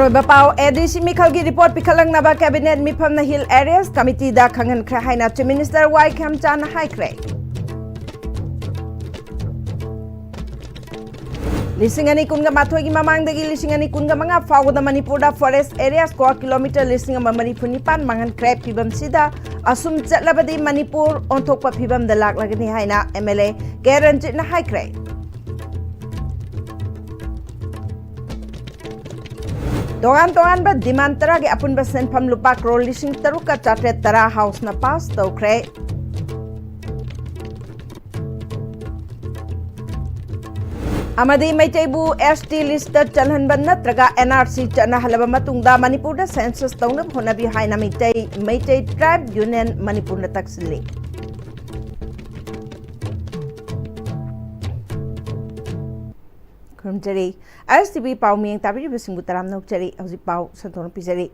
Aroi Bapao ADC Mikhalgi report Pikalang Naba Cabinet Mipam na Hill Areas Committee da Kangan Krahaina to Minister Y Kam Chan Haikre. Lisingani kunga mathogi mamangdagi lisingani kunga manga fawda Manipurda forest areas 4 kilometer lisinga Manipunipan mangan crab pibam sida asum chatlabadi Manipur onthokpa pibam da laklagani haina MLA Karenjit na Haikre. Dongan ba demand tara ge apun ba senpham lupa crore lising taru ka chatre tara house na pass tokre. Amadi Maitaibu ST listed chalhan ban natraga NRC chana halaba matungda Manipur da census tawna honabi haina Maitai tribe union Manipur na taksili. Kurumjari RSTV pau miyang tabiri bising butaram nokjari hauzik pau santono pijari.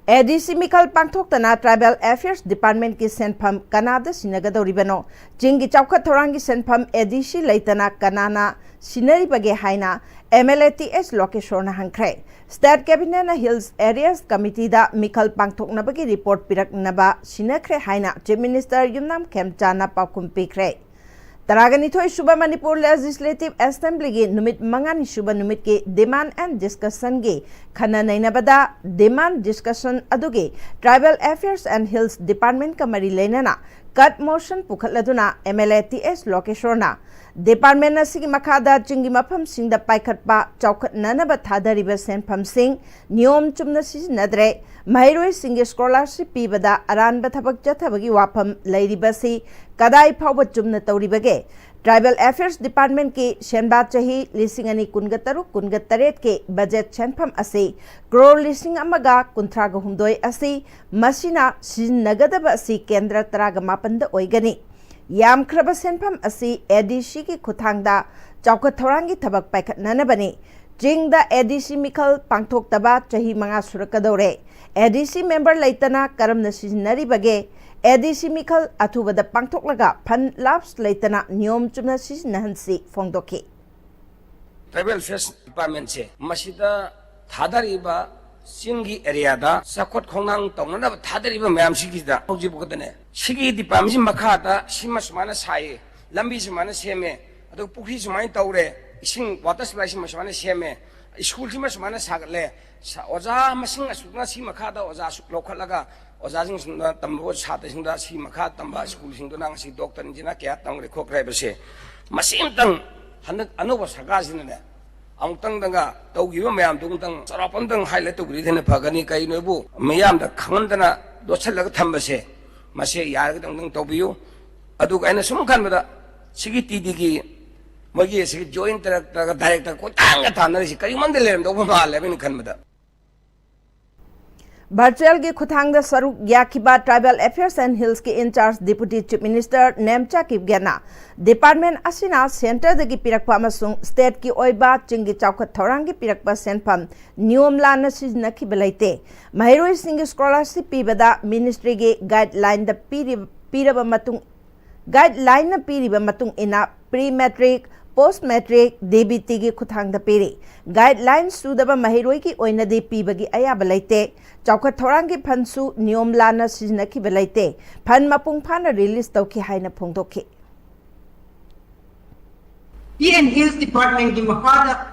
ADC Mikal Pangthok Tana Tribal Affairs Department ki senpham Kanada sinagadori bano jingi chawkhat thorangi senpham ADC leitana Kanana sinari bage haina MLATS Lokeshwar na hangkhre State Cabinet na Hills Areas Committee da Mikal Pangthok na bage report pirak naba sinakre haina Chief Minister Yumnam Khemchana pakum pikre Taragani thoi Suba Manipur Legislative Assembly ge numit mangani Suba numit ke demand and discussion ge khana nainabada demand discussion aduge Tribal Affairs and Hills Department ka mari leinana cut motion pukhatladuna MLATS Lokeshwar na Department na sigi makhada chingi mafam singda paikhatpa chawkhat nanaba thadariba senpham sing niyom chumna sisinadre Mairoi Singh Scholarship Pibada Aranba Thabak Jathabagi Wapam Lairibasi Kadai Phawba Chumna Tauribage Tribal Affairs Department ki Shenba Chahi Lisingani Kungataru Kungataret ke budget Shenpham Asi crore lising amaga Kuntraga Humdoi Asi Masina Sinagadaba Asi Kendra Taraga Mapanda Oigani Yam Kraba Senpham Asi ADC ki Kuthangda Chawkhat Thorangi Thabak Paikat Nanabani Jingda ADC Mikal Pangthok Taba Chahi Manga Surakadore ADC member laitana karam na sisinari bage ADC Mikal athubada pangthoklaga phan labs laitana niyom chumna sisinahansi phongdoki Tribal Affairs Department se masida thadariba singi area da sakot khongnang tongnana thadariba mayam sigida hauji bukadane sigi department makha da sima sumana sai lambi sumana seme adu pukhi sumai tawre ising water supply sumana seme school sumana sagle Oza masing asukna si makada oza asuk lokal laga oza sing tambo sate sing da si makada tamba school sing do nang si doctor njina kya tang re khok rai base masim tang hanak anoba saga sin ne ang tang danga tawgi ba mayam tung tang sarapam tang highlight to gri thene phagani kai no bu mayam da khangan dana do chalaga thambase mase yar ga tang tawbiyu adu kaina sum khan bada sigi tidi ki magi sigi joint director ko tanga thana si kai mandele do ba le bin khan bada Virtual ge Kuthangda Saruk Yakiba Tribal Affairs and Hills ke in charge Deputy Chief Minister Nemcha Kipgena Department Asina Center de ki pirakpa amasung state ki oiba chingi chawkhat thorangi pirakpa senpham niyom lana sijna ki belaite Mahiroi Singh Scholarship pibada ministry ge guideline da piraba matung ina pre-matric post-matric DBT ki Kuthangda piri guidelines sudaba Mahiroi ki oinadi pibagi ayaba laite Chawkhat thorangi phansu niyom lana siznaki belaite phan mapung phana release tawki haina phongdoki and Hills Department ki makada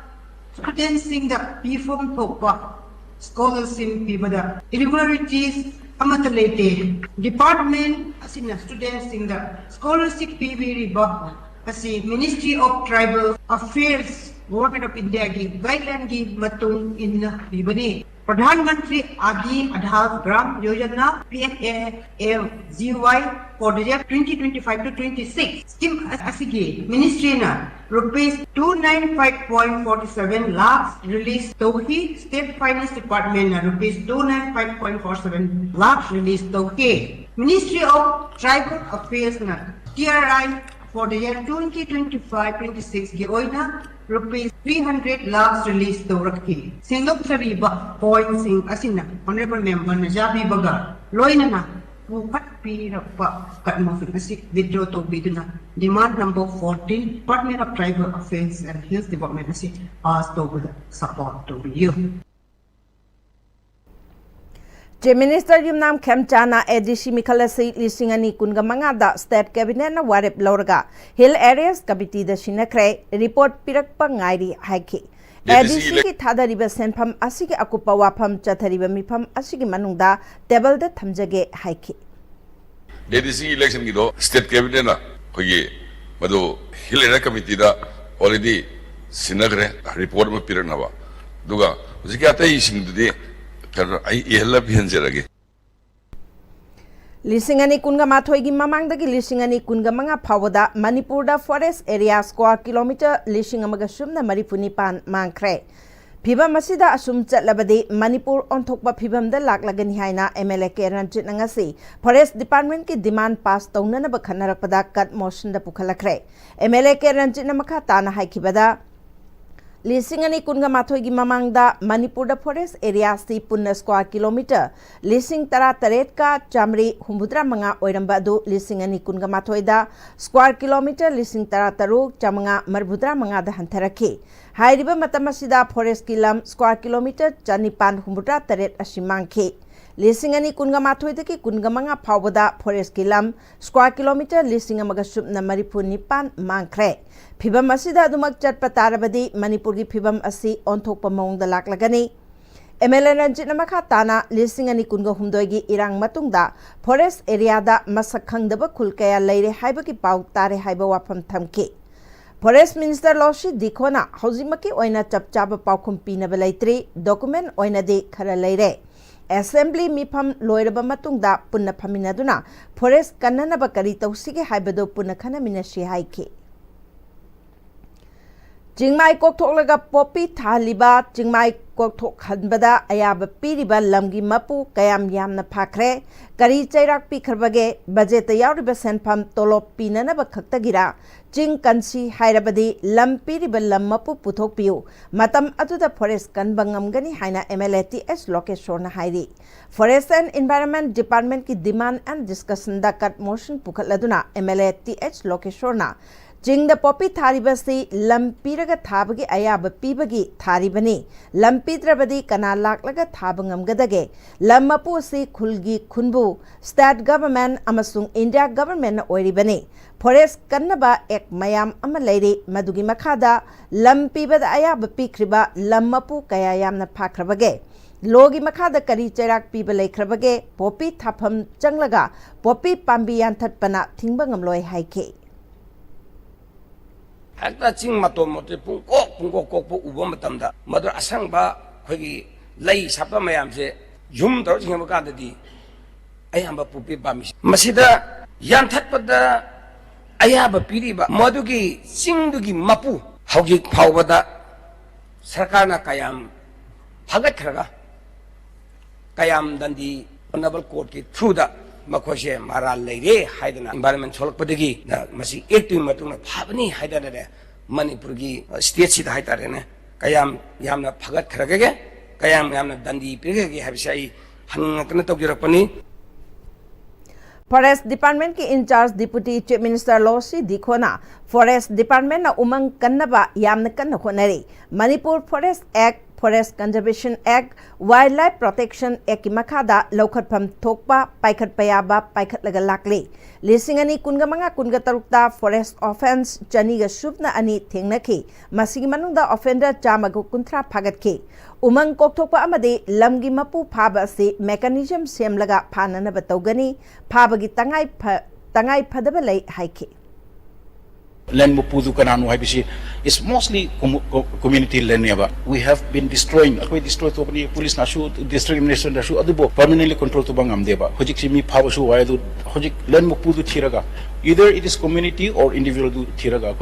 students sing the pifom thokpa scholarship pibada irregularities amatalete department asina students sing the scholarship pibiri ba asi Ministry of Tribal Affairs Government of India ki guideline ki matung inna pibani Pradhan Adi Aadhaar Gram Yojana PMAFGY for the year 2025 to 26. Scheme Asigi Ministry na rupees 295.47 lakhs released Tawhi State Finance Department na rupees 295.47 lakhs released Tawhi Ministry of Tribal Affairs na TRI for the year 2025-26 Gioina rupees 300 lakhs released to Rakhi. Singok Sariba, point sing asina, Honorable Member Najabi Baga, Loina na, Pupat Pirapa, Katmafik, withdraw to Biduna. Demand number 14, Department of Tribal Affairs and Hills Development, asked over the support to you. Chief Minister Yumnam Khemchana ADC Mikhalasi Lisingani Kungamangada State Cabinet na Warep Lorga Hill Areas Committee the Shinakre report Pirak Pangairi Haiki. ADC ki Thadariba Senpam Asiki Akupa Wapam Chathariba Mipam Asiki Manungda Table the Tamjage Haiki. ADC election gido State Cabinet na kogi madu Hill Area Committee da already Sinagre report mo Pirak na ba. Duga usiki ata ising dudi Lisingani Kunga Mathoigi Mamangdagi Lisingani Kunga Manga Pawada Manipurda Forest Area square kilometer Lishingamagashum na Maripuni Pan Mankre. Piba Masida Asum Chatlabadi Manipur on Tokba Pibam the Laklagani Haina MLK Ranjit Nangasi Forest Department ki demand pass Tona Bakanarakpada cut motion the Pukalakre. MLK Ranjit Namakata na Haikibada Lisingani Kunga Mathoigi Mamangda Manipurda Forest Area si Punna square kilometer Lising Tara Taretka Chamri Humbudra Manga Oirambadu Lisingani Kunga Mathoida square kilometer Lising Tara Taru Chamanga Marbudra Manga the Hantaraki Hairiba Matamasida Forest Kilam square kilometer Chanipan Humbudra Taret Ashimangki Lisingani Kunga Mathoidaki Kunga Manga Pawada Forest Kilam square kilometer Lisingamagasub na Maripuni Pan Mankre Pibam Asida Dumak Chatpatarabadi Manipur ki Pibam Asi on Tokpa Mong the Laklagani MLN Ranjit Namakatana Lisingani Kunga Humdoigi Irang Matungda Forest Area da Masakang daba Kulkaya Lady Haibaki Pau Tare Haiba Wapam Tamki Forest Minister Loshi Dikona Hozimaki Oina Chapchaba Paukum Pina Belaitri document Oina de Karalaire Assembly Mipam Loiraba Matungda Punna Paminaduna Forest Kanana Bakari Tausiki Haibado Punna Kanamina Shihaiki Jingmai Koktok Laga Popi Taliba Jingmai Koktok Hanbada Ayaba Piriba Lamgi Mapu Kayam Yamna Pakre Kari Chairak Pikarbage Bajeta Yauriba Senpam Tolop Pinana Bakaktagira Jing Kansi Hairabadi Lam Piriba Lam Mapu Putok Piu Matam Atuda Forest Kanbangamgani Haina MLATS Lokeshona Hairi Forest and Environment Department ki Demand and Discussion da Cut Motion Pukatladuna MLATH Lokeshona Jing the Poppy Taribasi Lampiraga Tabagi Ayaba Pibagi Taribani Lampidrabadi Kana Laklaga Tabangam Gadage Lamapu Si Kulgi Kunbu State Government Amasung India Government Oiribani Forest Kanaba Ek Mayam Amalady Madugi Makada Lampibad Ayaba Pikriba Lamapu Kayayam na Pakrabage Logi Makada Kari Cherak Pibale Krabage Poppy Tapam Janglaga Poppy Pambiyan Tatpana Tingbangam Loy Haike Hekta ching mato mote pungkok po ubo matamda madura asang ba khogi lay sapa mayam se yum tor ching ba di ayamba pupi bamis masida yan that pada ayaba piri ba madugi singdugi mapu haugi phawbada sarkarna kayam phagat khraga kayam dandi honorable court ki through da Makoshe Mara Lady Haidana Environment Solpadigi, the Masi 18 Matuna Pabani Haidana Manipurgi State Sit Haitarene, Kayam Yamna Pagat Kragage, Kayam Yamna Dandi Pigagi have say Hanakanato Girapani. Forest Department ki in charge Deputy Chief Minister Losi Dikona Forest Department na Umang Kannaba Yamna Kannakonari Manipur Forest Act Forest Conservation Act Wildlife Protection Act Makada Lokhatpam Thokpa Paikat Payaba Paikat Lagalakli Lisingani Kungamanga Kungatarukta Forest Offense Janiga Subna Ani Tingnaki Masigi Manungda Offender Jamago Kuntra Pagatki Umang Koktokpa Amade Lamgi Mapu Paba si Mechanism Semlaga Panana Batogani Pabagi Tangai Padabalay Haiki Land Mupudu Kananu Habishi is mostly community land. We have been destroying, destroyed police Nashu, district administration Nashu, Adubo, permanently controlled to Bangam Deba, Hojik Pavashu, Wadu, Hojik, Land Mupudu Tiraga. Either it is community or individual Tiraga.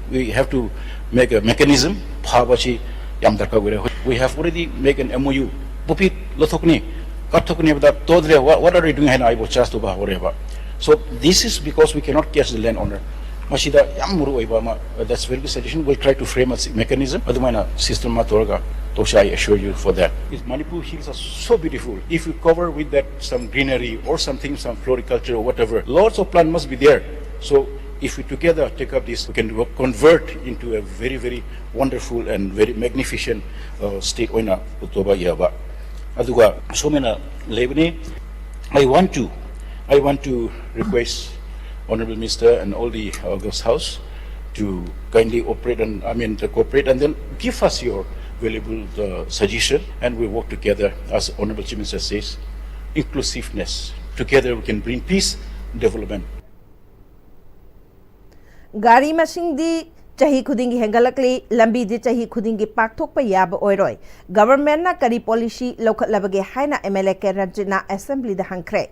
We have to make a mechanism, Pavashi Yamdaka. We have already made an MOU. Pupi Lotokni, Katokni, Todre, what are we doing? I was just about whatever. So this is because we cannot catch the landowner. Masida Yamuru Ibama, that's very good suggestion. We'll try to frame a mechanism. Adumana system Matorga, Tosha, I assure you for that. Manipur hills are so beautiful. If you cover with that some greenery or something, some floriculture or whatever, lots of plant must be there. So if we together take up this, we can convert into a very, very wonderful and very magnificent state. Oina Utoba Yaba. aduga somena lebani I want to request Honorable Minister and all the August House to kindly operate and to cooperate and then give us your valuable suggestion, and we work together as Honorable Chief Minister says, inclusiveness. Together we can bring peace, development. Gari masingdi chahi khudingi hengalakli lambi di chahi khudingi pakthok pa yaba oiroi government na kari policy lokhat labage haina MLA ke Ranjina assembly da hangkre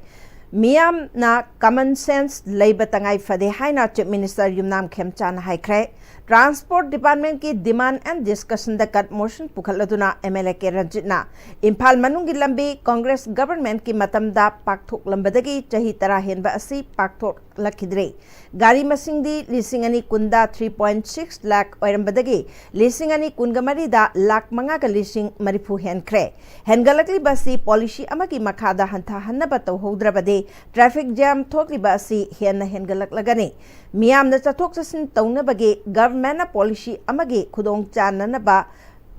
Miam na common sense labor tangai fade haina Chief Minister Yumnam Khemchan haikre Transport Department ki demand and discussion da kat motion pukhaladuna MLA ke Ranjina Imphal manungi lambi Congress government ki matamda pakthok lambadagi chahi tara henba asi pakthok lakhidre Gari masingdi lisingani kunda 3.6 lakh oirambadagi lisingani kungamari da lakh manga ka lising marifu henkre hengalakli basi policy amaki makhada hantha hannaba tawhodrabade traffic jam thokli basi henna hengalaklagani miyam na chathok chasin tawnabage government na policy amagi khudong chananaba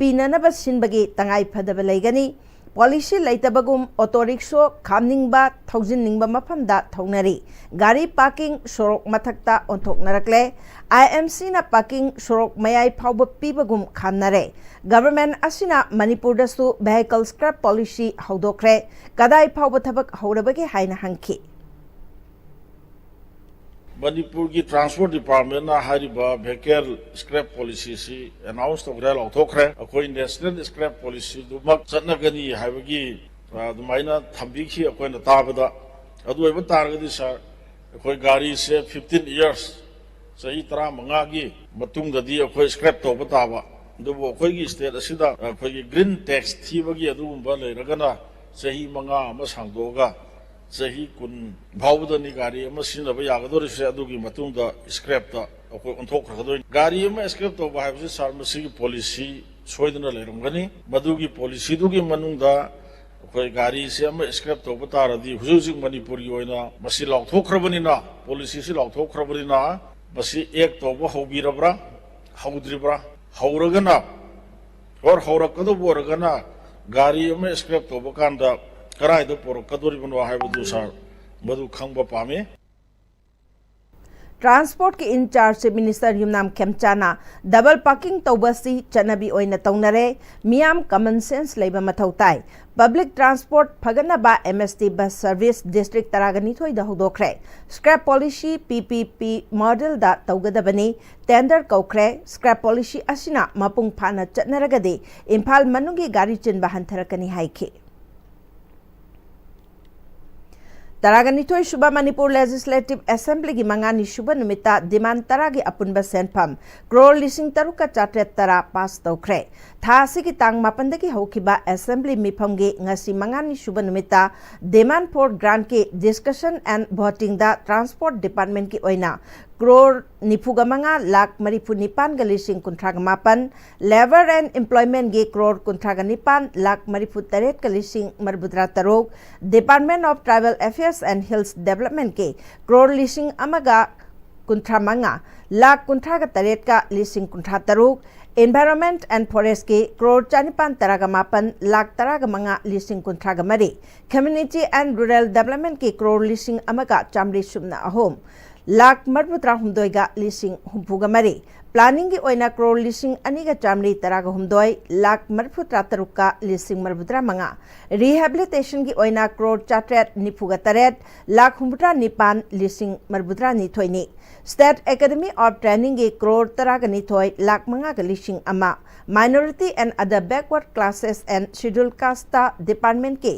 pinanaba sinbage tangai phadaba laigani Policy laitabagum auto rickshaw khamningba thaujinningba mafamda thaunari gari parking sorok mathakta onthoknarakle IMC na parking sorok mayai phauba pibagum khamnare government asina Manipur dasu vehicle scrap policy haudokre kadai phauba thabak haurabage haina hangki Manipur ki Transport Department na hariba vehicle scrap policy si announce to grel authokre akoi national scrap policy du mak chatna gani haibagi dumaina thambi khi akoi na tabada adu eba targadi sir akoi gari se 15 years sahi tara manga gi matung dadi akoi scrap to bataba du akoi gi state asida akoi gi green tax thibagi adu ba leiragana sahi manga ma sangdoga Sahi kun bhawda ni gari ama sinaba yagadori se adugi matungda scrap ta akoi onthok rakadoi gari ama scrap to ba habse sarmasi policy soidana leirangani madugi policy dugi manungda akoi gari se ama scrap to bataradi hujusik Manipur gi oina masi laukthokrabani na policy si laukthokrabani na masi ek to ba hobirabra haudribra hauragana or haurakado boragana gari ama scrap to bakanda Karai do por kadori banwa haibadu sar badu khangba pame Transport ki in charge Minister Yumnam Khemchana double parking tawbasi chanabi oina tawnare miam common sense leiba mathautai public transport phagana ba MST bus service district taragani thoi da hodokre scrap policy PPP model da tawgadabani tender kaukre scrap policy asina mapung phana chatnaragade Imphal manungi gari chinba hantharakani haikhe Taraganitoy Shubha Manipur Legislative Assembly gi mangani Shubha numita demand taragi apunba senpam crore lising taruka chatret tara pass tawkre thasi ki tang mapandagi haukiba assembly mifam gi ngasi mangani Shubha numita demand for grant ki discussion and voting da transport department ki oina crore nifuga manga lakh marifu nipan ga lising kuntraga mapan labor and employment gi crore kuntraga nipan lakh marifu taret ga lising marbudra tarok Department of Tribal Affairs and Hills Development ke crore lising amaga kuntra manga lakh kuntraga taret ka lising kuntra tarok Environment and Forest ke crore chanipan taraga mapan lakh taraga manga lising kuntraga mari Community and Rural Development ke crore lising amaga chamri subna ahom lakh marbutra humdoiga lising humpuga mari planning gi oina crore lising aniga chamri taraga humdoi lakh marbutra taruka lising marbutra manga rehabilitation gi oina crore chatret nifuga taret lakh humbutra nipan lising marbutra ni thoini State Academy of Training gi crore taraga ni thoi lakh manga ga lising ama minority and other backward classes and scheduled caste department ke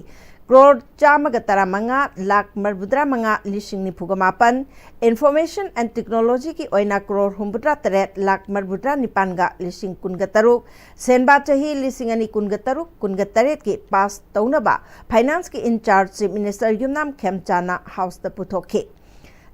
crore chamaga taramanga lakh marbudra manga lising ni phugamapan information and technology ki oina crore humbutra taret lakh marbudra nipanga lising kungataruk senba chahi lising ani kungataruk kungatare ki pass taunaba finance ki in charge minister Yumnam Khemchana house ta puthokhe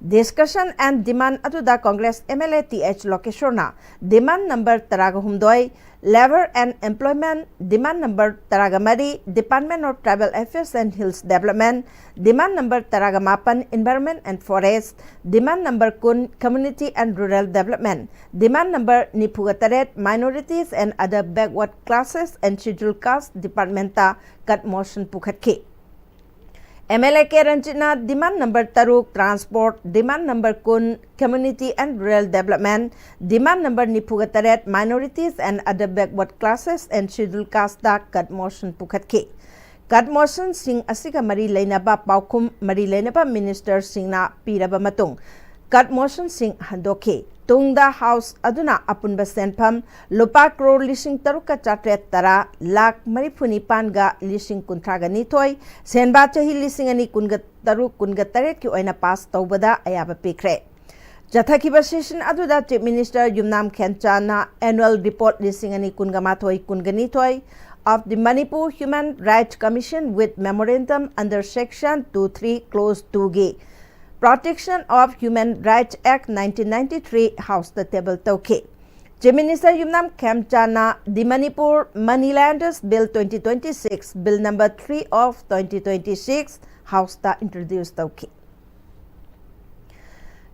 Discussion and demand atuda Congress MLA TH Lokeshwarna demand number Taragahumdoi Labor and Employment demand number Taragamari Department of Tribal Affairs and Hills Development demand number Taragamapan Environment and Forest demand number Kun Community and Rural Development demand number Nipugataret Minorities and other backward classes and scheduled caste departmenta cut motion pukhatki MLA ke Ranjitna demand number Taruk Transport demand number Kun Community and Rural Development demand number Nipugataret Minorities and other backward classes and scheduled caste da cut motion pukhatki cut motion sing asiga mari leinaba paukum mari leinaba minister singna piraba matung cut motion sing handoke tungda house aduna apunba senpham lupa crore lising taruka chatret tara lak marifuni panga lising kuntraga nithoi senba chahi lising ani kunga taru kunga taret ki oina pass tawbada ayaba pikre Jathakiba session aduda chief minister Yumnam Khenchana annual report lising ani kunga mathoi kunga nithoi of the Manipur Human Rights Commission with memorandum under section 23 clause 2G Protection of Human Rights Act 1993 House the table toke. Chief Minister Yumnam Khenchana the Manipur Moneylanders Bill 2026 Bill number 3 of 2026 House the introduced toke.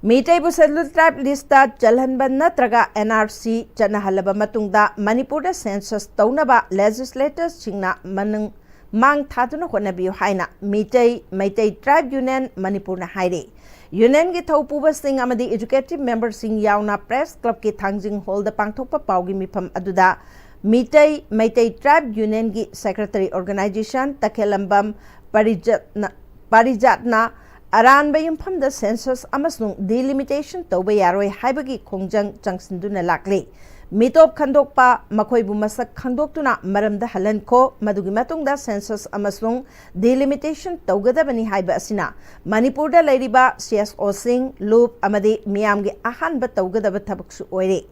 Meetai Busadlu tribe lista Jalhanban Natraga NRC Chanahalaba Matungda Manipur census Taunaba legislators Chingna Manung Mang Tatuna Honabi Haina Meetai Tribe Union Manipur na Haide Union ki Thaupuba Singh Amadi Educative Member Singh Yauna Press Club ki Thangjing Hall the Pangthokpa Paugi Mipam Aduda Meetai Tribe Union ki Secretary Organization Takelambam Parijatna Aran Bayumpam the census Amasung delimitation Toba Yaroi Haibagi Kongjang Changsinduna Lakli Mitop Khandokpa Makoibu Masak Khandoktuna Maram the Halanko Madugi Matungda census Amasung delimitation Togadabani Haiba Asina Manipurda Ladiba CSO Singh Loop Amadi Miamgi Ahan Batogada Batabaksu Oire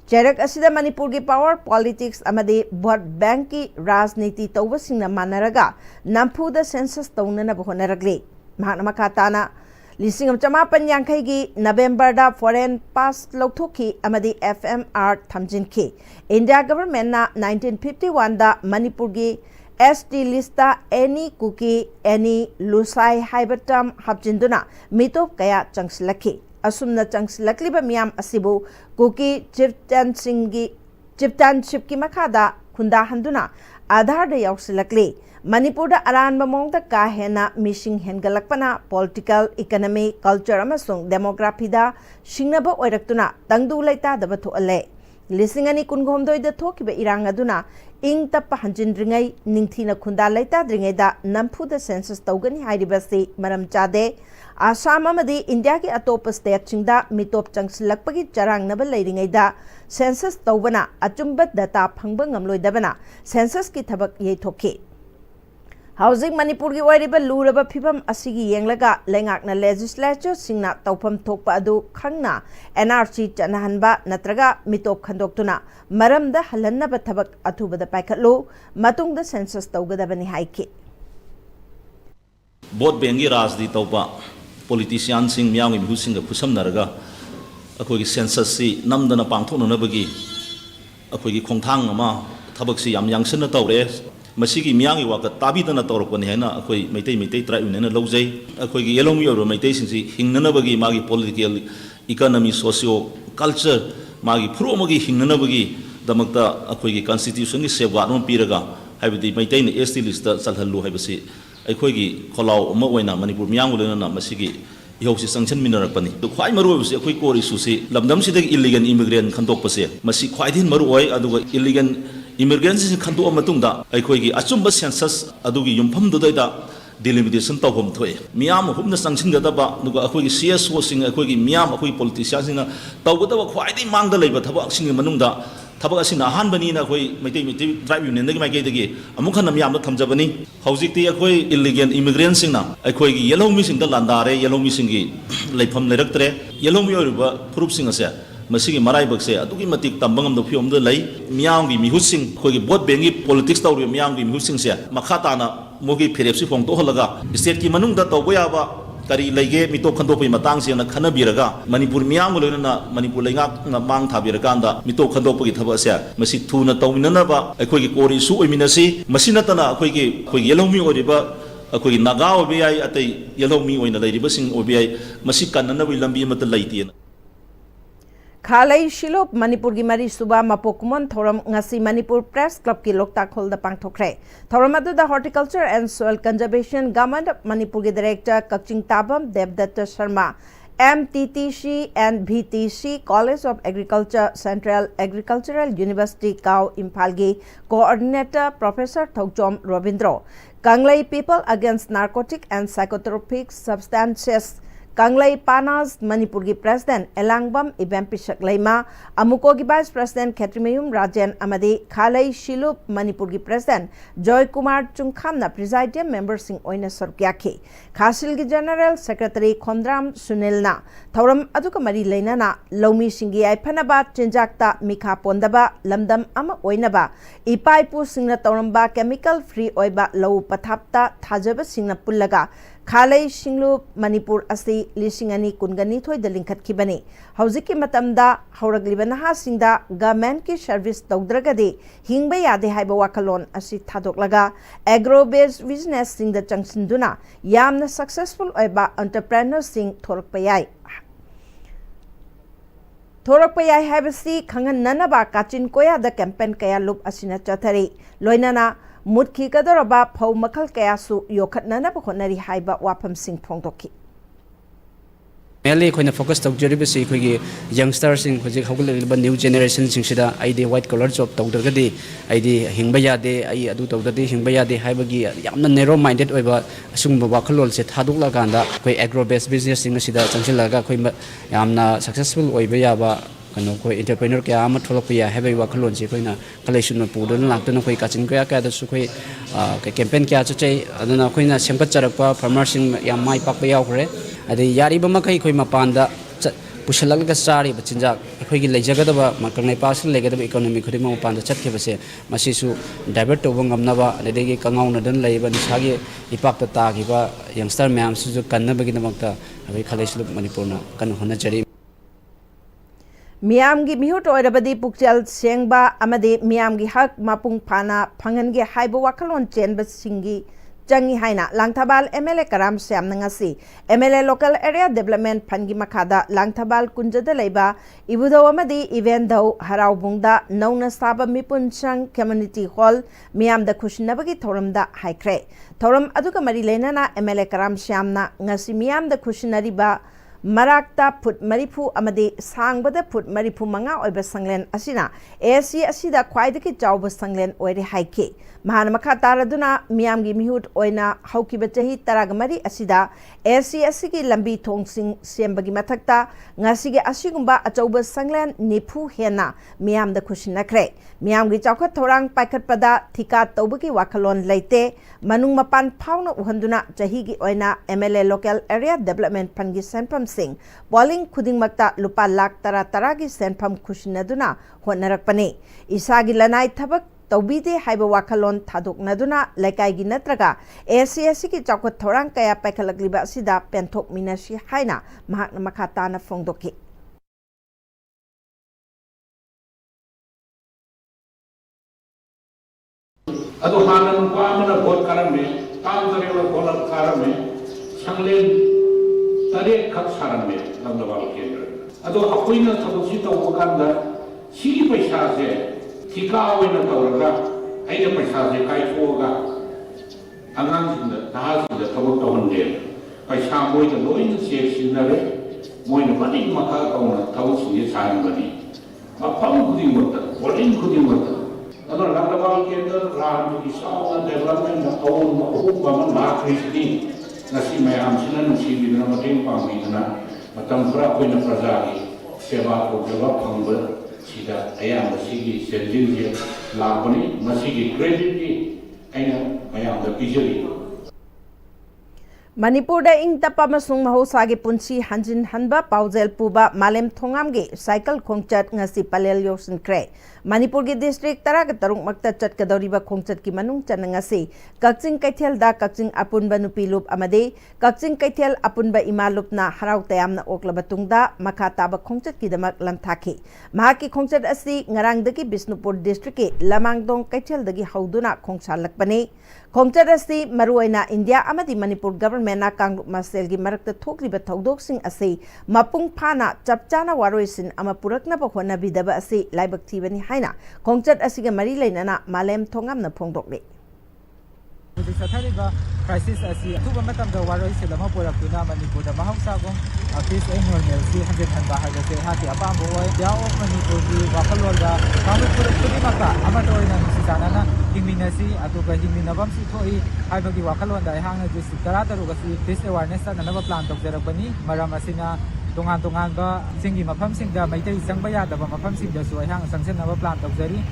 Jerak Asida Manipur ki power politics Amadi Bot Banki Rajniti Tobasina Manaraga Nampu the census Tonana Bohonaragli Mahatma Katana Lising of Jamapan Yankagi November da foreign pass Lotoki Amadi FMR Tamjinki India government na 1951 da Manipurgi ST lista any cookie any Lusai Hybertam Habjinduna Mito Kaya Changslaki Asumna Changslakli Miam Asibu Cookie Chiptan Shipki Makada Kunda Handuna Adhar de Yausilakli Manipurda Aranba Mongda Kahena Mishing Hengalakpana Political, Economic, Culture Amasung Demography da Shingnaba Oiraktuna Tangdu Laita Dabatu Ale Lisingani Kungomdoi the Tokiba Irangaduna Ing Tapa Hanjindringai Ningtina Kunda Laita Dringeda Nampu the census Togani Haidibasi Maram Chade Asamamadi India ki Atopa State Chingda Mitop Changs Lakpagi Charang Naba Ladingaida Census Tobana Achumbat Data Pangbangam Loidabana Census ki Tabak Ye Toki Housing Manipur ki Wariba Luraba Pibam Asigi Yanglaga Lengakna Legislature Singna Taupam Tokpa Adu Kangna NRC Chanahanba Natraga Mitop Kandoktuna Maram da Halanna Batabak Atuba the Paikalo Matung the census Togadabani Haiki Both Bengi Rajdi Taupa politicians sing Miang in Husing the Pusam Naraga Akogi census si Namdana Pangton Nabagi Akogi Kontang Ama Tabaksi Yam Yang Senator Masigi Miangi Waka Tabitana Torpon Hena, Akoi Mete Tribe in Lose, Akogi Yellow Mio, Meditation, Hinganabagi, Magi political, economy, socio culture, Magi Promogi, Hinganabagi, the Makta Akogi Constitution is Sevaron Piraga, have the maintain the ST list Salhalu Habasi, Akogi, Kolau, Mowena, Manipur Miangulana, Masigi. Yosi sanction minerapani. The quite maru is a quick core issue. Lamdam Sidak illegal immigrant Kantopase. Masi quite in Maruai, Adu illegal immigrants in Kanto Matunda, Akoigi, Achumba census, Adugi Yumpam Dada, delimitation Tohom Toy. Miam, whom the sanction Gadaba, Nuga Akogi CS was in Akogi Miam, Akoi politicians in a Tawata quite in Mandalay, but Tabak in Manunda, Tabakasin, Hanbanina, Mate drive you in the Magagi, Amukana Miam Tamjabani, Hausiti Akoi illegal immigrants in Akoigi yellow missing the Landare, yellow missing Lapam Lectre, yellow Muriba, proofs in a set. Masigi Marai Bakse, Atuki Matik Tambangam the Pium the Lay, Miangi Mihusing, Kogi Bot Bengi, politics Miangi Mihusing, Makatana, Mogi Perepsi from Toholaga, State Kimanung that Ogoyaba, kari lege mito khanto pe matang se na khana biraga manipur miyam lo na manipur lenga na mang tha biraga da mito khanto pe thaba sia masi thu na tawina na ba akhoi gi kori su oimina si masina tana akhoi yelong mi oriba akhoi naga obi ai atai yelong mi oina lai riba sing obi ai masi kanna bi lambi mata laiti Khalai Shilop Manipur gi mari suba mapokumon thoram ngasi Manipur Press Club ki loktak holda pangthokre thoram adu da Horticulture and Soil Conservation Government of Manipur gi Director Kakching Tabam Devdatta Sharma MTTC and VTC College of Agriculture Central Agricultural University Kau Imphal gi Coordinator Professor Thokjom Robindro Kanglai People Against Narcotic and Psychotropic Substances Kanglai Panas Manipur gi President Elangbam Ibem Pishak Laima Amuko gi Vice President Khetrimayum Rajan Amadi Khalai Shilup Manipur gi President Joy Kumar Chungkhamna Presidium Member Sing Oina Sorkyakhi Khasil gi General Secretary Khondram Sunilna Thoram aduka mari leinana Lomi Singi Aipanaba Chinjakta Mikha Pondaba Lamdam Ama Oinaba Ipaipu Singna Toramba Chemical Free Oiba Lau Pathapta Thajaba Singna Pullaga Khalai Shinglu Manipur Asi Lishingani Kungani Thoi the Linkat Kibani Hauziki Matamda Hauraglibanaha Singda Government ki service Taudragadi Hingbe Yade Haiba Wakalon Asi Thadok Agro based business Sing the Changsinduna Yamna successful Oiba entrepreneurs Sing Thorpayai Thorpayai Habasi Kangan Nanaba Kachin Koya the campaign Kaya Loop Asina Chathari Loinana Mutki Kadoraba Pau Makal Kayasu Yokat Nana Pokonari Haiba Wapam Sing Pongdoki. Mainly when focus to Jeribasi youngsters in Hoggle new generation Singshida, ID white collar job Togadi, ID Hingbaya de I do Togadi, Hingbaya de Haibagi, Yamna narrow minded over Sumba Wakalol set Hadula Ganda, agro based business in the Sida, Sanchilaga, Yamna successful Oibayaba. Entrepreneur ke amat tholok ya hebe wakalon si koina collection pudon lakton koi kachin kya ka da su koi campaign kya chai aduna koina sempat charakpa farmers sing yam mai pak ba yaw khre adi yari ba makai koi mapanda pushal ga sari bachinja koi gi lejaga da ba makangai pas lega da economy khodi ma mapanda chat ke base masi su divert to bangam na ba ade gi kangau na dan lai ba ni sagi ipak ta ta gi ba youngster myam su ju kan na ba gi namakta abai khalaisul manipur na kan hona chari Miamgi mihut oirabadi pukjal sengba amade miamgi hak mapung phana phangange haiba wakalon chenba singi jangi haina Langthabal MLA Karam Syam nangasi MLA Local Area Development Phangi makhada Langthabal kunjada leiba ibudo amadi event dau haraubungda nauna saba mipun sang community hall miam da khushinabagi thoramda haikre thoram aduka mari lenana MLA Karam Syamna ngasi miam da khushinariba Marakta put maripu amadi sangbada put maripu manga oiba sanglen asina AC asida khwaidaki chawba sanglen oire haike mahana makha taraduna miamgi mihut oina haukiba chahi taragamari asida AC asigi lambi thongsing sembagi mathakta ngasigi asigumba achawba sanglen nipu hena miamda khushinakre miamgi chawkhat thorang paikhat pada thika tawbagi wakalon leite manung mapan phawna uhanduna chahigi oina MLA Local Area Development Phangi Senpam Singh Bowling Kuding Makta Lupa Lak Tara Taragi Senpam Kushinaduna Honarakpani Isagi Lanai Tabak Taubide Haiba Wakalon Taduk Naduna Lekai Ginatraga ACSC ki Chakot Thorang Kaya Pekalagliba Sida Pentok Minashi Haina Mahak Makatana Fongdoki Ado hanan ko amana bot karame tam tare la bola karame sanglen tare khak sarame lamda wal kendra ado akoina thabusi to wakanda sigi paisa se thika awena tawraga aina paisa se kai thoga angang sinda dahal sinda thabuk tawande paisa moi da loin se sinare moi na bani makha kauna thabuk singe saran bani apam kuding mata bolin kuding mata Ado Langthabal Kendra Ram di Sawa Development na awon maubba man makrisni nasi mayam sila nasi bina mating pangmina matang pra ko na prajagi seba ko jawab pangba sida ayam masigi senjin je labani masigi credit ni ayam mayam da pijali Manipurda ing tapa masung mahusagi punsi hanjin hanba paujel puba malem thongamge cycle khongchat ngasi palel yosin kre Manipur gi district tara ka tarung makta chat ka doriba khongchat ki manung chan ngasi kakching kaithel da kakching apunba nupi lup amade kakching kaithel apunba imalup na harau tayam na oklaba tungda makha taba khongchat ki damak lam thaki mahaki khongchat asi ngarang dagi Bisnupur district ki lamangdong kaithel dagi hauduna khongsalak bane khongchat asi maruaina India amadi Manipur government Mena Kanglup Maselgi Marakta Thokliba Thaudok-sing ase mapung phana chapchana waroisin ama purakna ba hona bidaba ase laibak thibani haina khongchat asiga mari leinana malem thongamna phongdokle Sathariba crisis asi tuba matamda waroi silama purakuna Manipur da mahausa gong face normal si 100 hanba haja se hati apambo oi ya of Manipur gi wakalwal da Kanglup purakuni maka amatoina sisanana hingminasi atuba hingminabam si thoi haibagi wakalwal da hanga jusi tarataru gasi face awareness na naba plan tokjarapani maram asina tongan ba singi mafam singda maitai sangba yadaba mafam singda su hanga sangsen naba plan tokjari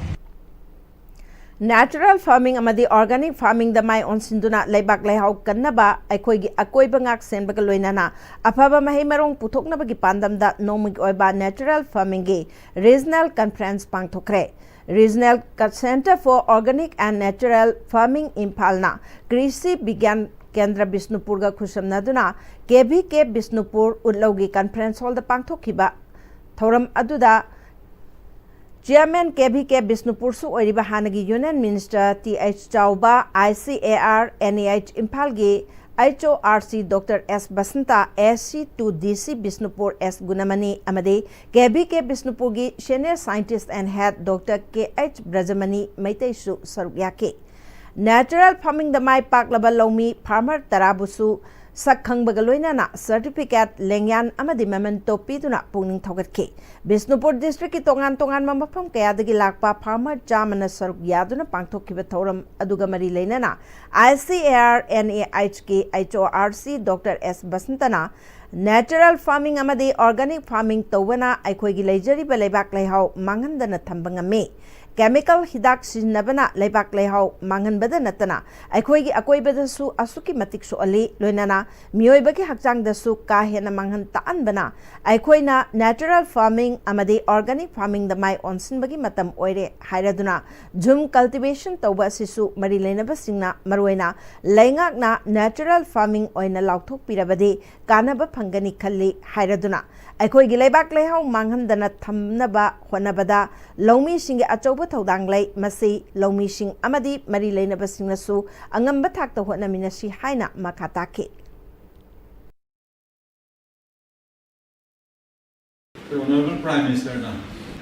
Natural farming amadi organic farming da mai on sinduna leibak leihau kannaba aikoi gi akoi bangak senba ka loinana afaba mahai marong puthokna bagi pandam da nomig oiba natural farming ge regional conference pangthokre Regional Center for Organic and Natural Farming Imphalna Krishi Vigyan Kendra Bisnupur ga khusamnaduna KVK Bisnupur Ulaugi Conference Hall da pangthokhiba thoram aduda Chairman KVK Bisnupur su oiriba hanagi Union Minister TH Chauba ICAR NAH Imphal gi HORC Dr. S. Basanta SC2DC Bisnupur S. Gunamani Amade KVK Bisnupur gi Senior Scientist and Head Dr. KH Brajamani Maitai su Sarukyake Natural Farming da mai paklaba lomi farmer tarabusu Sakhang Bagaloina certificate Lengyan Amadi Memento Piduna Puning Togatke Bisnupur district ki tongan mamapam kaya dagi lakpa farmer jamana saruk yaduna pangthokiba thoram aduga mari leinana ICAR NAHK HORC Dr. S. Basantana Natural farming amadi organic farming tawena aikoi gi leijari ba leibak leihau manghandana thambangame Chemical hidak sinnabana leibak leihau manghanbada natana aikoi gi akoi badasu asuki matik su ali loinana mioi bagi hakchang dasu ka hena manghan taan bana aikoi na natural farming amadi organic farming da mai onsin bagi matam oire hairaduna jum cultivation tawba sisu mari leinaba singna maroina leingak na natural farming oina lauthok pirabade kanaba phangani khalli hairaduna aikoi gi leibak leihau manghandana thamnaba honabada lomi singe achauba thodang lei masi lomi sing amadi mari leinaba singnasu angamba thakta honamina si haina makatake Honorable Prime Minister na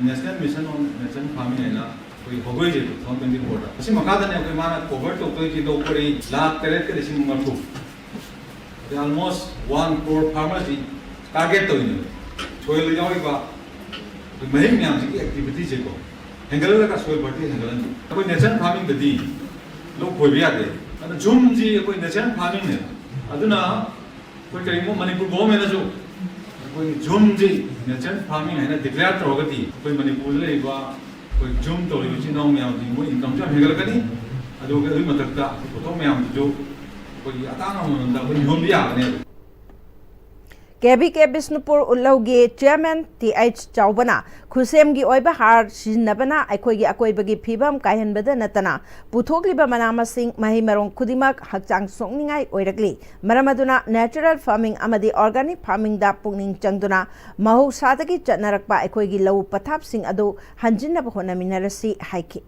National Mission on Natural Farming na koi hogoi je 2024 da asi makada ne koi mana cover to ki do pori lakh teret ke desim marfu almost 1 crore farmers target to ni soil yawi ba mahim nyam ji activity je ko hengal ka soil bati hengal ni koi natural farming badi lok koi biya de ana jum ji koi natural farming ne aduna koi kai mo Manipur government na jo koi jum ji natural farming hai na declare to gati koi Manipur le ba koi jum to ri chi nong myam ji mo income ja hengal kani adu ga matak ta to myam jo koi atang mon da koi hom biya ne KVK Bisnupur Ulaugi Chairman TH Chaubana Khusem gi oiba har sinabana aikoi gi akoi bagi phibam kaihanbada natana puthokliba manama sing mahi marong khudimak hakchang songningai oirakli maramaduna natural farming amadi organic farming da pungning changduna mahu sadagi chatnarakpa aikoi gi lau pathap sing adu hanjinna bahona minarasi haiki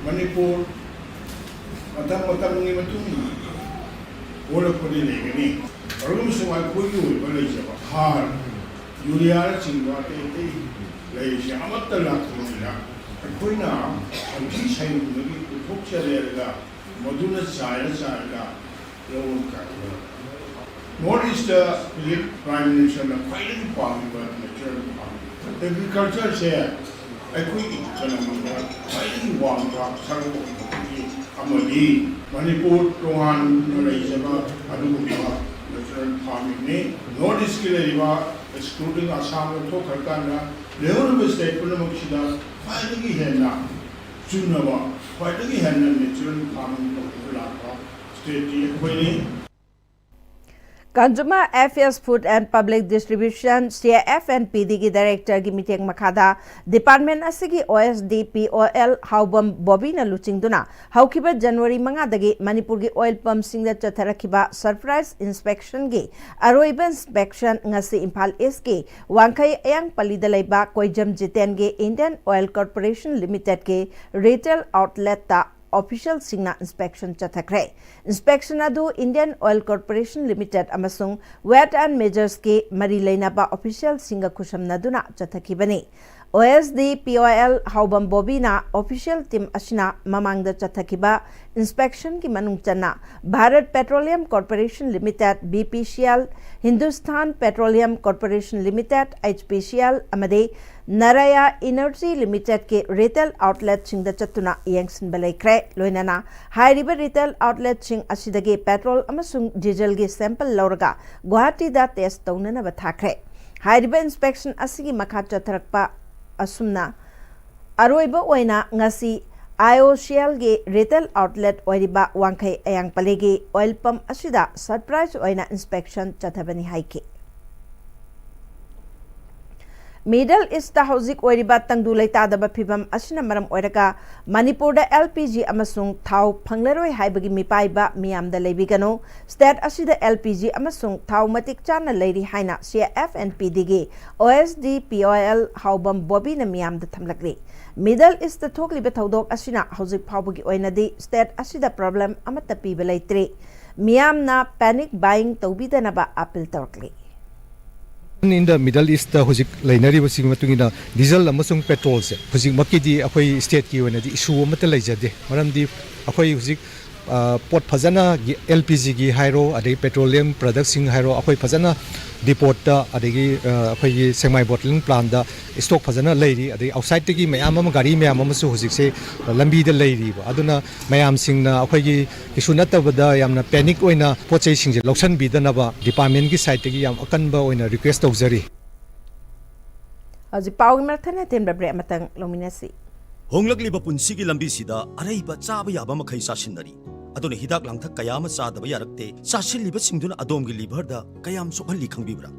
Manipur matam ni matung wala pudi legani Orang semua kuyu boleh siapa har Yuria cingwa te lagi siapa terlak kumila Kuyu na anti saya lagi utuk saya lega maduna saya lawan kata Northeast Prime Minister na fighting farming natural farming agriculture saya kuyu jangan membuat fighting farming sarung amadi Manipur tuan nolai siapa adu kumila natural farming ne Northeast ke liba excluding Assam to karkana level state puno mukshida finally henna junaba finally henna natural farming to la state khoi Consumer Affairs Food and Public Distribution CFNPD ki Director ki meeting makada Department asigi OSDPOL Haubam Bobby na luchingduna haukiba January mga dagi Manipur gi oil pump singda chatharakiba surprise inspection gi aroiba inspection ngasi Impal East ki wangkai ayang palidalaiba Koijam Jiten gi Indian Oil Corporation Limited ki retail outlet ta official singna inspection chathakre inspection adu Indian Oil Corporation Limited amasung wet and measures ke mari leina ba official singa kusam naduna chathakibani OSDPOL Haubam Bobina official team asina mamangda chathakiba inspection ki manung chana Bharat Petroleum Corporation Limited BPCL Hindustan Petroleum Corporation Limited HPCL amade Naraya Energy Limited ke retail outlet singda chatuna yangsin balaikre loinana high river retail outlet sing asidagi petrol amasung diesel ge sample lauraga Guwahati da test taunana bathakre high river inspection asigi makha chatharakpa asumna aroiba oina ngasi IOCL ge retail outlet oiriba wangkai ayang palegi oil pump asida surprise oina inspection chathabani haike Middle East ta hauzik oiriba tangdu leita da phibam asina maram oiraga Manipur da LPG amasung thau phanglaroi haibagi mipaiba miyam da leibigano state asida LPG amasung thau matik chana leiri haina CFNPD ge OSDPOL Haubam Bobby na miyam da thamlakri Middle East ta thokli be thaudok asina hauzik phawbagi oinadi state asida problem amata piba leitre miyam na panic buying tawbidana ba appeal tawkli In the Middle East, Hojik Lainari was singing diesel amasung petrol. Hojik Makidi, Akoi state given the issue Matalajade, Maramdi, Akoi Hojik Port Pazana, LPG gi Hiro, Ade petroleum products in Hiro, Akoi Pazana, depot, Ade semi bottling plant, stock Pazana lady, Ade outside the Mayam Gari Mayamasu Hojik say, Lambi the lady, Aduna Mayam sing Akoi Kishunata Vada Yamna panic oina purchasing Lokshan Bidanaba, Department site Yam Akanba in a request of Zeri. As the power Martana Timbre Matang Luminasi. Honglakliba punsigi lambisida araiba chaba yaba makhai sashinari adone hidak langthak kayam sadaba yarakte sashiliba singduna adomgi liver da kayam sokhalli khangbibra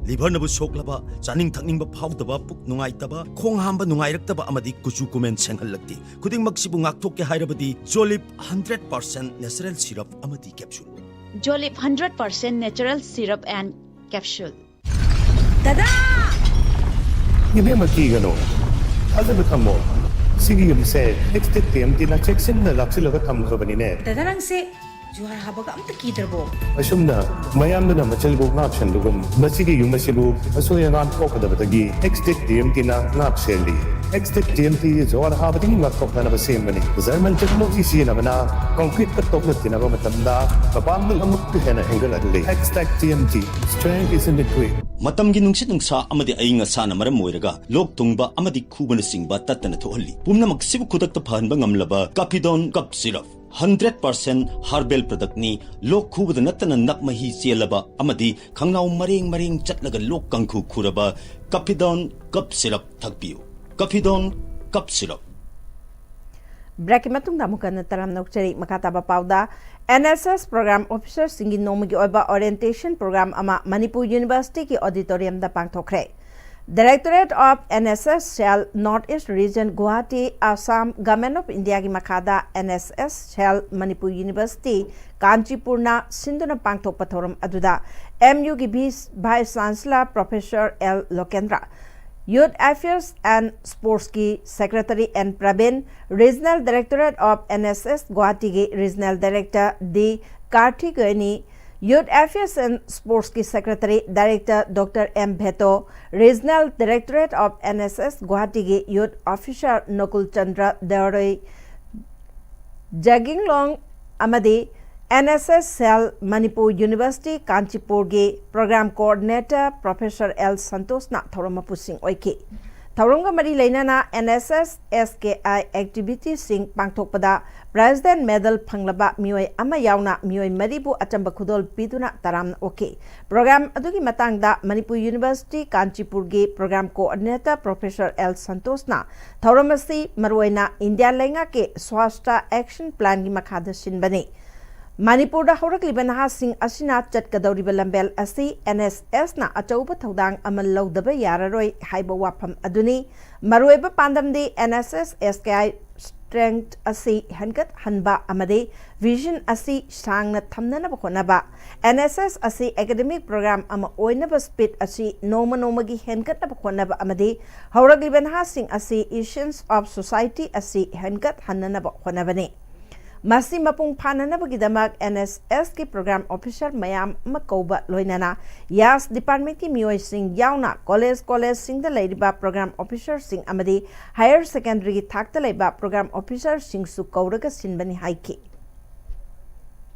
liver nabu soklaba chaning thakningba phawdaba puk nungaitaba khong hamba nungairaktaba amadi kuchu kumen senghallakti khuding maksibu ngakthok ke hairabadi Jolip 100% natural syrup amadi capsule Jolip 100% natural syrup and capsule Tada Yibe makigano Alda kamo Sige yung say, next time, tinacheksin na laksilaga tamkabani ne. Tadarang se, juhar habaga am takidrabo. Asum na, mayam na machalbog ngapsyan lugum. Masige yung masilub, asoya nga kokadabatagi. Next time, tinangapseli. Next time, juhar habaga ngakok na nabasimani. Zarman chaklo isi na mana, concrete katok na tinagamatanda, kapamil ang magpihena hengaladali. Next time, strength is in the quick. Matamgi nungsit nungsa amadi ainga sana maram moiraga lok tungba amadi kubana singba tatana thohalli pumna magsibu kudakta phanba ngamlaba Capidon cup syrup 100% herbal product ni lok khubada natana nakmahi chelaba amadi khangnau maring chatlaga lok kangkhu khuraba Capidon cup syrup thakpiu Capidon cup syrup Break matung damu kan taram nokchari makataba pauda NSS program officer singi nomagi oba orientation program ama Manipur University ki auditorium da pangthokre Directorate of NSS Shell Northeast Region Guwahati Assam Government of India ki makada NSS Shell Manipur University Kanchipur na sinduna pangthok pathoram aduda MU ki Vice Chancellor Professor L Lokendra Youth Affairs and Sports ki Secretary N Praveen, Regional Directorate of NSS Guwahati ki Regional Director D Karthikeni, Youth Affairs and Sports ki Secretary Director Dr. M Bheto, Regional Directorate of NSS Guwahati ki Youth Officer Nakul Chandra Deoroi, Jaginglong Amadi, NSS Cell Manipur University Kanchipur ge Program Coordinator Professor L Santos na thoroma pusing oike thorongga mari leinana NSS SKI activity sing pangthokpada President Medal phanglaba mioi ama yauna mioi maribu achamba khudol piduna taram oke program adugi matangda Manipur University Kanchipur ge Program Coordinator Professor L Santos na thoromasi maruina India lenga ke swasta action plan gi makhada sinbani Manipur da horak liban ha sing asina chat kadori balambel asi NSS na achauba thodang amal lawdaba yararoi haiba wapam aduni marueba pandam de NSS SKI strength asi hankat hanba amade vision asi sangna thamnana bakhonaba NSS asi academic program ama oinaba speed asi noma gi hankat bakhonaba amade horak liban ha sing asi essence of society asi hankat hanana bakhonaba ne Masi mapung panana bagidamak NSS ki program officer mayam makauba loinana Yas department ki miyoy sing yauna college sing da laiba program officer sing amadi higher secondary ki thakta laiba program officer sing su kauraga sinbani haiki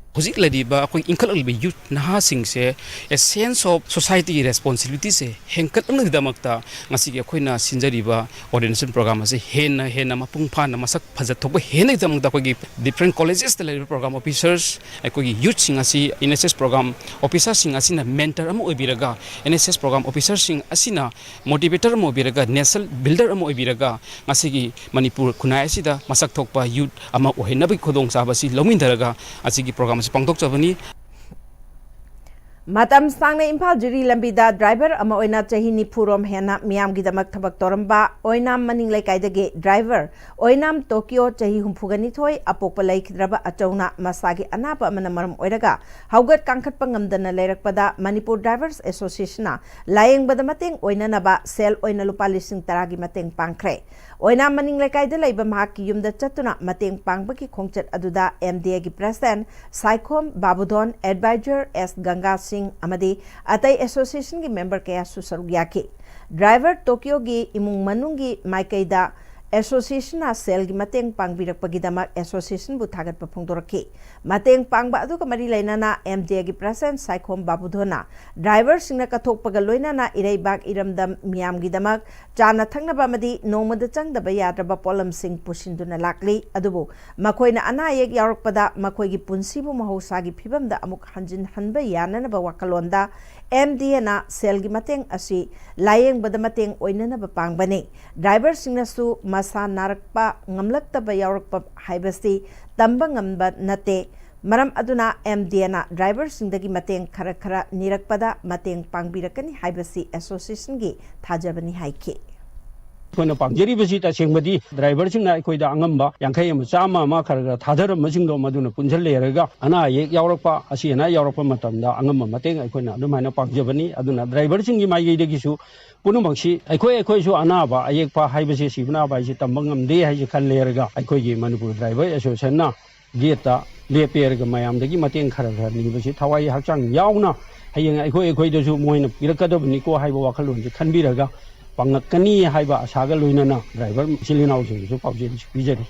Hujik ladiba akoi inkal albi youth naha sing se a sense of society responsibility se henkat ang damakta ngasi ki akoi na sinjariba ordination program ase hena mapung phan masak phajat thok hena damangta koi different colleges the program officers akoi youth sing asi NSS program officer sing asina mentor am oibiraga NSS program officer sing asina motivator am oibiraga national builder am oibiraga ngasi ki Manipur khunai asida masak thokpa youth ama ohena bi khodong sabasi lomindaraga asi ki program Pangtok Chavani Matam Sangna Impal Jiri Lambida driver ama oina chahini purom hena miam gidamak thabak toramba oinam maning laikaidage driver oinam Tokyo chahi humphugani thoi apokpa laikhidraba achona masagi anapa amana maram oiraga haugat kangkhat pangamdana leirakpada Manipur Drivers Association na layeng badamateng oinanaba sel oina lupa lising taragi mateng pangkhre oinam maning laikaida laiba mahaki yumda chatuna mateng pangbaki khongchat aduda MDA gi president Saikhom Babudon advisor S Ganga Amadi Atai Association ki member kaya susarugya driver Tokyo gi imung manungi maikaida Association na sel gi mateng pangbirak pagidamak association bu thagat papungdoraki mateng pangba adu kamari lainana MDA gi president Saikhom Babudona driver singna kathok pagaloina na ireibak iramdam miam gidamak chana thangnaba madi nomada changdaba yadraba polam sing pusinduna lakli adubu makoina anayek yarakpada makoi gi punsibu mahausa gi phibamda amuk hanjin hanba yanana ba wakalonda MDA na sel gi mateng asi layeng badamateng oinana ba pangbani driver singna su masa narakpa ngamlaktaba yarakpa haibasi tamba ngamba nate maram aduna MDA na driver singdagi mateng khara nirakpada mateng pangbirakani haibasi association gi thajabani haiki कोई पांगजेरी बसी तसेंबदी driver सिंगना कोइदा अंगम्बा यांखै अम चामा मा खरगा थादर मजिंगदो मदुना पुंजल लेरगा अना एक यावरपा असि ना यावरपा मतमदा अंगम मतेंग अखोइना अदुमाइना पांगजबनी अदुना driver सिंगी माइगैदगिसु पुनुमंगसी अखोइसु अनाबा अयेकपा हाइबसे सिबना बाइसि तंबंगमदे हाइसि खल लेरगा अखोइगी Manipur driver association ना गेटा लेपेरगा मयामदगी मतेंग Kharga निबसि थवाई हक्चांग यावना हयेंग अखोइदसु Moina पिरकदबनिको हाइबा वाखलोनजि खनबिरगा Pangakani haiba asaga loinana driver silinau sing pauje bijari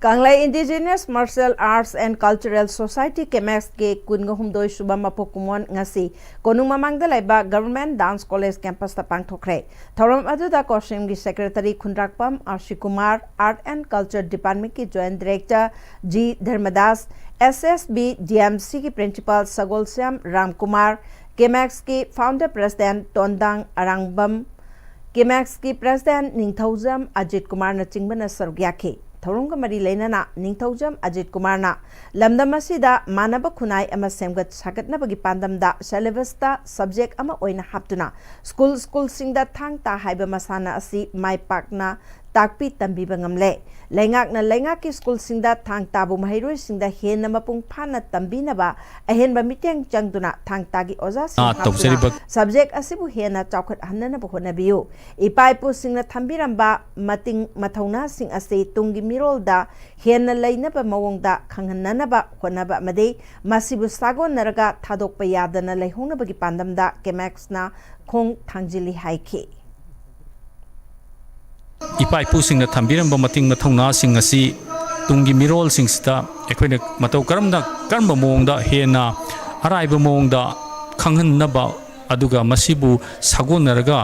Kanglai Indigenous Martial Arts and Cultural Society KMAX ke kungahum doi subama pokumon ngasi konung mamangda laiba Government Dance College campus ta pangthokre thorom aduda kosim gi secretary Khundrakpam Ashikumar Art and Culture Department ki joint director G Dharmadas SSB DMC ki principal Sagolsyam Ramkumar KMAX की founder president तोंदांग अरांगबम KMAX की president Ningthoujam Ajit Kumar न चिंगबन सरग्याखे थौरंग मरी लेनना निंगथौजम अजित कुमार ना लमदम असिदा मानब खुनाई अमा सेमगत सागतनबगी पांदमदा सिलेबसता subject अमा ओइना हापतुना school सिंगदा Thangta हाइबा मसाना असि माइपाकना ताकपी तंबीबा ngamle लेंगाकना लेंगाकी school सिंगदा थांग ताबु महिरोय सिंगदा हेन मपुंग फाना तंबीनबा अहेनबा मिटेंग चंगदुना थांग तागी ओजा सिंग सब्जेक्ट असिबु हेना चौखत हन्ननबा होनबियो इपाइपु सिंगना थंबीरंबा मतिंग मथौना सिंग असे तुंगी मिरोलदा हेन लैनबा मवोंगदा खंगहन्ननबा होनबा मदे मसिबु सागोन नरगा थादोकपा यादना लैहोनबगी पांदमदा KMAX ना खोंग थांजिली हाइखे Ipa ipusing na thambiram ba mating mathongna sing asi tungi mirol sing sta ekhoine matau karamda karma mongda hena arai ba mongda khanghan na ba aduga masibu sagonaraga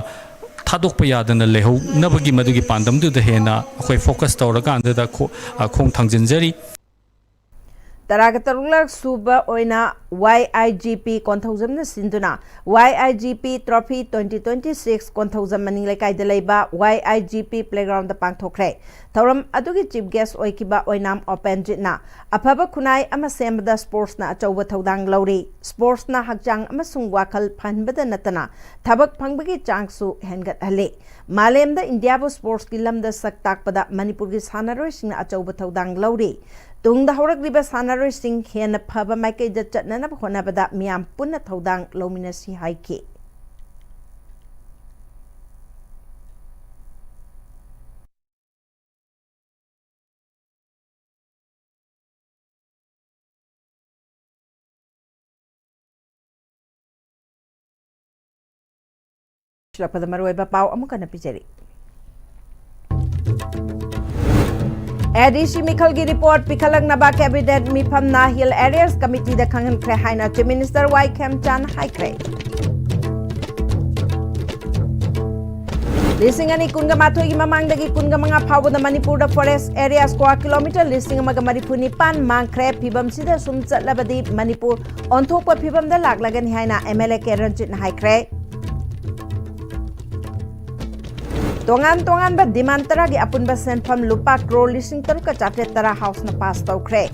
thadok pa yadana leho nabagi madugi pandam du da hena akhoi focus tawraga anda da khong thangjinjari Taragatulak Suba Oina YIGP Conthozam Sinduna YIGP Trophy 2026 Conthozam Manila Kaideleba YIGP Playground the Pangtokre Thoram Adugi Chief Guest Oikiba Oinam Open Jitna Apaba Kunai Amasembada Sports na Achowa Todang Lori Sports na Hagjang Amasung Wakal Panbada Natana Tabak Pangbagi Changsu Hengat Hale Malem the Indiabo Sports Kilam the Saktak Pada Manipurgi Sanaro Sing Achowa Todang Lori Tung the Horak Sanaro Sing Hen Paba Mike the Chatnana Honabada Miam Puna Todang Lominasi Haiki. Pada maruiba pau amuka na pijari. ADC Mikhalgi report pikalang naba cabinet mifam na hill areas committee da kangan kre haina Chief Minister Y Kem Chan hai kre. Listing ani kunga mathoy gi mamang dagi kunga mga phawo da Manipur da forest areas kwa kilometer listing maga maripuni pan mang kre phibam sida sum chatlabadi Manipur onthokpa phibam da laglagan haina MLA Keranjit hai kre. Tongan ba demand tara gi apun ba sen pham lupa crore listing taru ka chapter tara house na pass tau kre.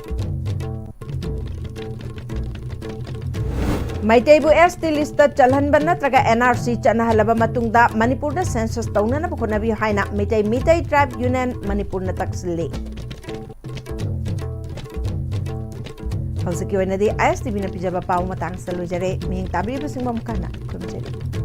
Maitaibu ST list chalhan ban natraga NRC chana halaba matungda Manipur da census tauna na bukona bi haina Mitai Tribe Union Manipur na taksili. Hausaki wanadi ISTV na pijaba pau matang salujare mihing tabi basing mamkana kumjeri.